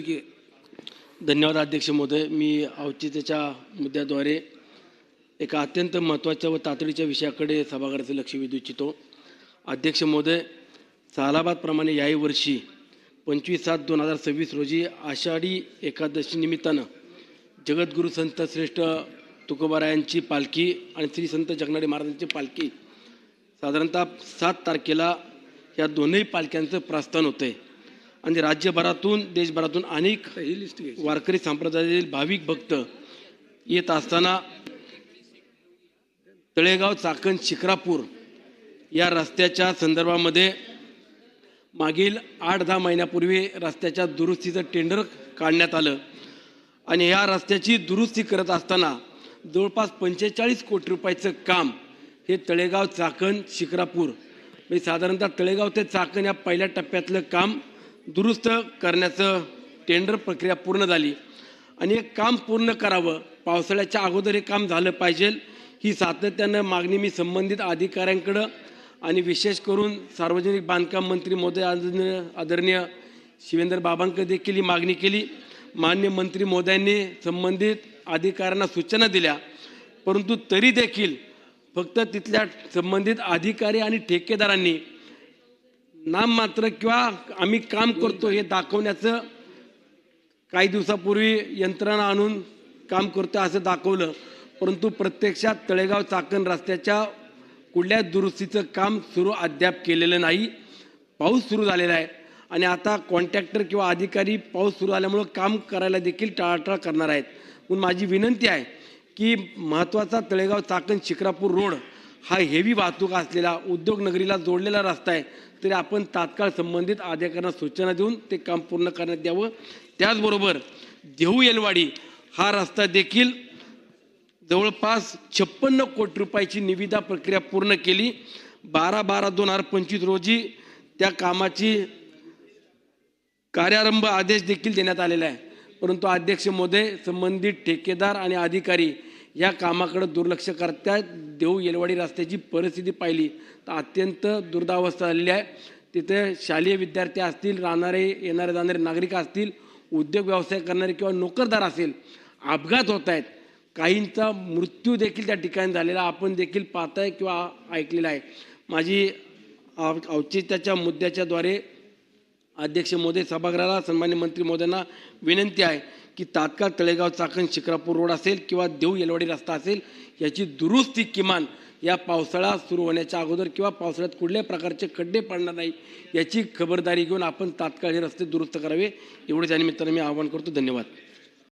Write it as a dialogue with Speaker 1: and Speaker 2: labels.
Speaker 1: की धन्यवाद अध्यक्ष महोदय. मी औचित्याच्या मुद्द्याद्वारे एका अत्यंत महत्त्वाच्या व तातडीच्या विषयाकडे सभागृहाचे लक्ष वेधू इच्छितो. अध्यक्ष महोदय, सालाबादप्रमाणे याही वर्षी 25/7/2026 रोजी आषाढी एकादशी निमित्तानं जगद्गुरू संत श्रेष्ठ तुकोबारायांची पालखी आणि श्री संत जगनाडे महाराजांची पालखी साधारणतः 7 तारखेला या दोन्ही पालख्यांचं प्रस्थान होतं आहे. आणि राज्यभरातून देशभरातून अनेक वारकरी संप्रदायातील भाविक भक्त येत असताना तळेगाव चाकण शिक्रापूर या रस्त्याच्या संदर्भामध्ये मागील 8-10 महिन्यापूर्वी रस्त्याच्या दुरुस्तीचं टेंडर काढण्यात आलं आणि या रस्त्याची दुरुस्ती करत असताना जवळपास 45 कोटी रुपयाचं काम हे तळेगाव चाकण शिक्रापूर म्हणजे साधारणतः तळेगाव ते चाकण या पहिल्या टप्प्यातलं काम दुरुस्त करण्याचं टेंडर प्रक्रिया पूर्ण झाली आणि हे काम पूर्ण करावं, पावसाळ्याच्या अगोदर हे काम झालं पाहिजे ही सातत्यानं मागणी मी संबंधित अधिकाऱ्यांकडं आणि विशेष करून सार्वजनिक बांधकाम मंत्री महोदय आदरणीय शिवेंद्र बाबांकडे देखील ही मागणी केली. माननीय मंत्री महोदयांनी संबंधित अधिकाऱ्यांना सूचना दिल्या, परंतु तरी देखील फक्त तिथल्या संबंधित अधिकारी आणि ठेकेदारांनी नाममात्र किंवा आम्ही काम करतो हे दाखवण्याचं काही दिवसापूर्वी यंत्रणा आणून काम करतो असं दाखवलं, परंतु प्रत्यक्षात तळेगाव चाकण रस्त्याच्या कुठल्या दुरुस्तीचं काम सुरू अद्याप केलेलं नाही. पाऊस सुरू झालेला आहे आणि आता कॉन्ट्रॅक्टर किंवा अधिकारी पाऊस सुरू झाल्यामुळं काम करायला देखील टाळाटाळ करणार आहेत. म्हणून माझी विनंती आहे की महत्त्वाचा तळेगाव चाकण शिक्रापूर रोड हा हेवी वाहतूक असलेला उद्योगनगरीला जोडलेला रस्ता आहे, तरी आपण तात्काळ संबंधित अधिकाऱ्यांना सूचना देऊन ते काम पूर्ण करण्यात यावं. त्याचबरोबर देहू येलवाडी हा रस्ता देखील जवळपास 56 कोटी रुपयाची निविदा प्रक्रिया पूर्ण केली. 12/12/2025 रोजी त्या कामाची कार्यारंभ आदेश देखील देण्यात आलेला आहे, परंतु अध्यक्ष महोदय संबंधित ठेकेदार आणि अधिकारी या कामाकडे दुर्लक्ष करतात. देहू येलवाडी रस्त्याची परिस्थिती पाहिली तर अत्यंत दुर्दावस्था झालेली आहे. तिथे शालेय विद्यार्थी असतील, राहणारे येणारे जाणारे नागरिक असतील, उद्योग व्यवसाय करणारे किंवा नोकरदार असेल, अपघात होत आहेत. काहींचा मृत्यू देखील त्या ठिकाणी झालेला आपण देखील पाहताय किंवा ऐकलेला आहे. माझी औचित्याच्या मुद्द्याच्याद्वारे अध्यक्ष महोदय सभागृहाला सन्मान्य मंत्री महोदयांना विनंती आहे की तात्काळ तळेगाव चाकण शिक्रापूर रोड असेल किंवा देहू येलवाडी रस्ता असेल याची दुरुस्ती किमान या पावसाळा सुरू होण्याच्या अगोदर किंवा पावसाळ्यात कुठल्याही प्रकारचे खड्डे पडणार नाही याची खबरदारी घेऊन आपण तात्काळ हे रस्ते दुरुस्त करावे, एवढे या निमित्ताने मी आवाहन करतो. धन्यवाद.